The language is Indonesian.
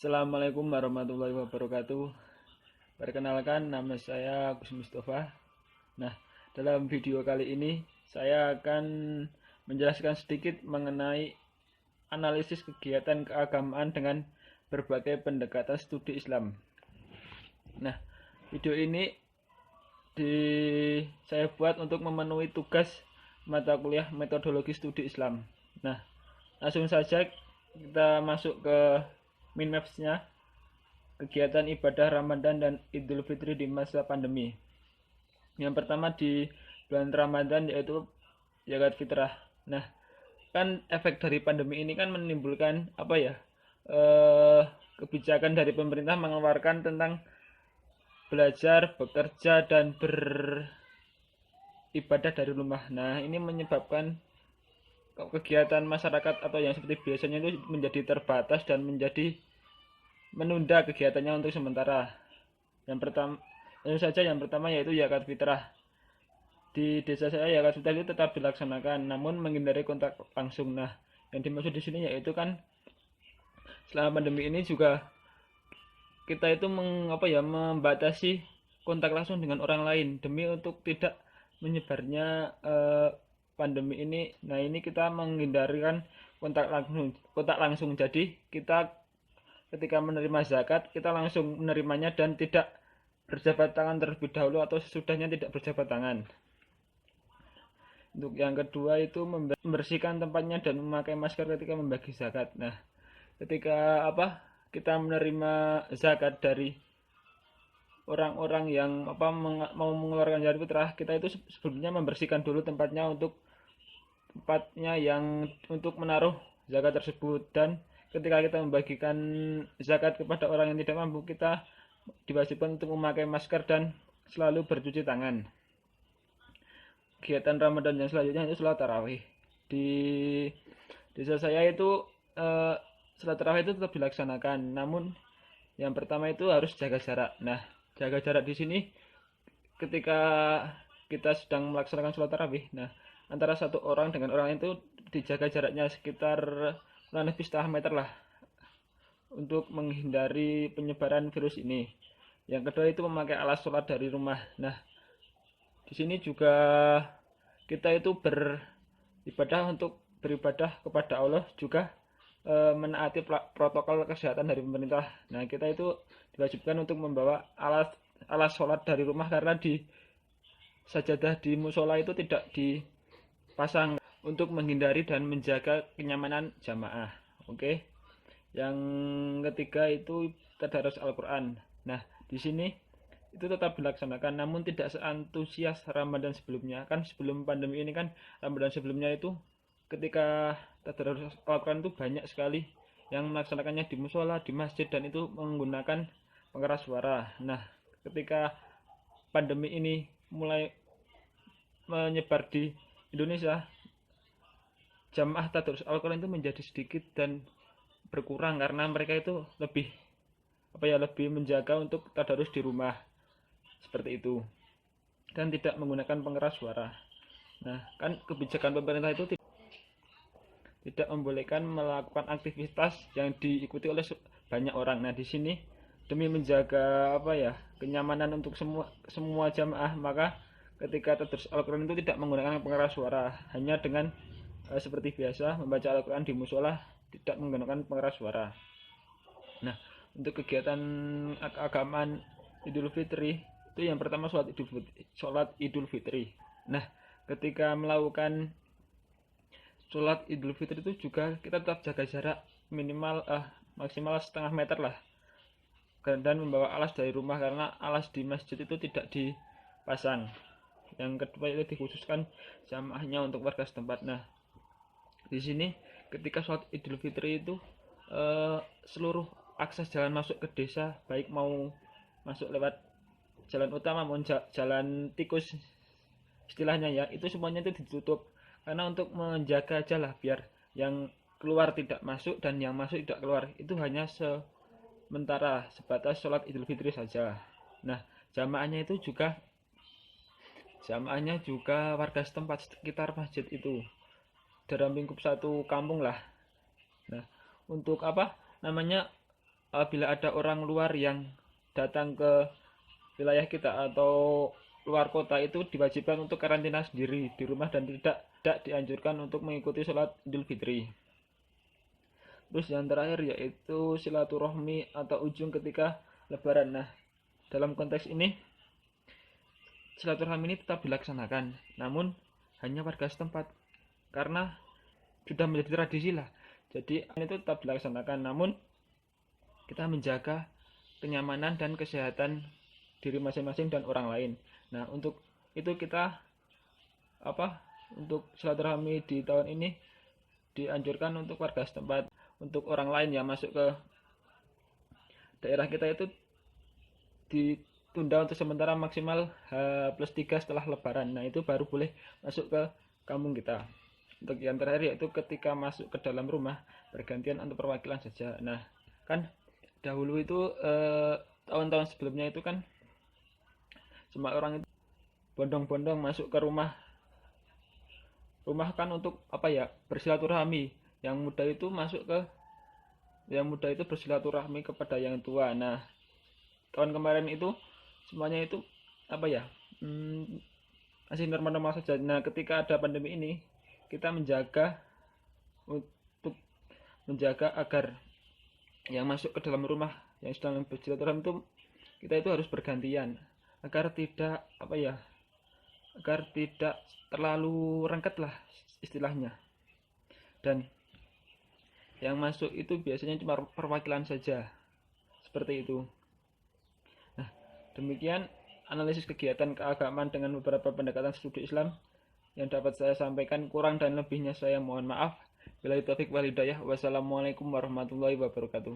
Assalamualaikum warahmatullahi wabarakatuh. Perkenalkan, nama saya Agus Mustafa. Nah, dalam video kali ini saya akan menjelaskan sedikit mengenai analisis kegiatan keagamaan dengan berbagai pendekatan studi Islam. Nah, video ini saya buat untuk memenuhi tugas mata kuliah metodologi studi Islam. Nah, langsung saja kita masuk ke Minmaps-nya, kegiatan ibadah Ramadan dan Idul Fitri di masa pandemi. Yang pertama di bulan Ramadan yaitu zakat fitrah. Nah, kan efek dari pandemi ini kan menimbulkan kebijakan dari pemerintah mengeluarkan tentang belajar, bekerja dan beribadah dari rumah. Nah, ini menyebabkan kegiatan masyarakat atau yang seperti biasanya itu menjadi terbatas dan menjadi menunda kegiatannya untuk sementara. Yang pertama yaitu zakat fitrah. Di desa saya zakat fitrah itu tetap dilaksanakan, namun menghindari kontak langsung. Nah, yang dimaksud di sini yaitu kan selama pandemi ini juga kita itu membatasi kontak langsung dengan orang lain demi untuk tidak menyebarnya pandemi ini. Nah, ini kita menghindari kan kontak langsung. Jadi kita ketika menerima zakat kita langsung menerimanya dan tidak berjabat tangan terlebih dahulu atau sesudahnya tidak berjabat tangan. Untuk yang kedua itu membersihkan tempatnya dan memakai masker ketika membagi zakat. Nah, ketika kita menerima zakat dari orang-orang yang mau mengeluarkan zakat fitrah, kita itu sebelumnya membersihkan dulu tempatnya yang untuk menaruh zakat tersebut, dan ketika kita membagikan zakat kepada orang yang tidak mampu, kita diwajibkan untuk memakai masker dan selalu bercuci tangan. Kegiatan Ramadan yang selanjutnya itu sholat tarawih. Di desa saya itu sholat tarawih itu tetap dilaksanakan, namun yang pertama itu harus jaga jarak. Nah, jaga jarak di sini ketika kita sedang melaksanakan sholat tarawih, nah antara satu orang dengan orang itu dijaga jaraknya sekitar kurang lebih setengah meter lah untuk menghindari penyebaran virus ini. Yang kedua itu memakai alas sholat dari rumah. Nah, di sini juga kita itu beribadah kepada Allah, juga menaati protokol kesehatan dari pemerintah. Nah, kita itu diwajibkan untuk membawa alas sholat dari rumah karena di sajadah di musola itu tidak dipasang untuk menghindari dan menjaga kenyamanan jamaah. Oke. Yang ketiga itu tadarus Al-Qur'an. Nah, di sini itu tetap dilaksanakan namun tidak seantusias Ramadan sebelumnya. Kan sebelum pandemi ini kan Ramadan sebelumnya itu ketika tadarus Al-Qur'an itu banyak sekali yang melaksanakannya di musola, di masjid, dan itu menggunakan pengeras suara. Nah, ketika pandemi ini mulai menyebar di Indonesia, jamaah tadarus Al-Qur'an itu menjadi sedikit dan berkurang karena mereka itu lebih menjaga untuk tadarus di rumah seperti itu dan tidak menggunakan pengeras suara. Nah, kan kebijakan pemerintah itu tidak membolehkan melakukan aktivitas yang diikuti oleh banyak orang. Nah, di sini demi menjaga kenyamanan untuk semua jamaah, maka ketika tadarus Al-Qur'an itu tidak menggunakan pengeras suara, hanya dengan seperti biasa membaca Al-Qur'an di musola, tidak menggunakan pengeras suara. Nah, untuk kegiatan keagamaan Idul Fitri itu yang pertama sholat Idul Fitri. Nah, ketika melakukan sholat Idul Fitri itu juga kita tetap jaga jarak maksimal setengah meter lah, dan membawa alas dari rumah karena alas di masjid itu tidak dipasang. Yang kedua itu dikhususkan jamaahnya untuk warga setempat. Nah, di sini ketika sholat Idul Fitri itu seluruh akses jalan masuk ke desa, baik mau masuk lewat jalan utama maupun jalan tikus istilahnya ya, itu semuanya itu ditutup karena untuk menjaga aja lah, biar yang keluar tidak masuk dan yang masuk tidak keluar. Itu hanya sementara sebatas sholat Idul Fitri saja. Nah, jamaahnya juga warga setempat sekitar masjid itu dalam lingkup satu kampung lah. Nah, untuk apabila ada orang luar yang datang ke wilayah kita atau luar kota, itu diwajibkan untuk karantina sendiri di rumah dan tidak dianjurkan untuk mengikuti sholat Idul Fitri. Terus yang terakhir yaitu silaturahmi atau ujung ketika Lebaran. Nah, dalam konteks ini silaturahmi ini tetap dilaksanakan, namun hanya warga setempat, karena sudah menjadi tradisi lah. Jadi itu tetap dilaksanakan, namun kita menjaga kenyamanan dan kesehatan diri masing-masing dan orang lain. Nah, untuk itu kita untuk silaturahmi di tahun ini dianjurkan untuk warga setempat. Untuk orang lain yang masuk ke daerah kita itu ditunda untuk sementara maksimal H+3 setelah Lebaran. Nah, itu baru boleh masuk ke kampung kita. Untuk yang terakhir yaitu ketika masuk ke dalam rumah bergantian untuk perwakilan saja. Nah, kan dahulu itu tahun-tahun sebelumnya itu kan semua orang itu bondong-bondong masuk ke rumah kan untuk bersilaturahmi. Yang muda itu bersilaturahmi kepada yang tua. Nah, tahun kemarin itu semuanya itu masih normal-normal saja. Nah, ketika ada pandemi ini, kita menjaga agar yang masuk ke dalam rumah yang sedang bersilaturahmi itu kita itu harus bergantian agar tidak terlalu rengket lah istilahnya. Dan yang masuk itu biasanya cuma perwakilan saja, seperti itu. Nah, demikian analisis kegiatan keagamaan dengan beberapa pendekatan studi Islam yang dapat saya sampaikan. Kurang dan lebihnya saya mohon maaf. Billahi taufik wal hidayah. Wassalamualaikum warahmatullahi wabarakatuh.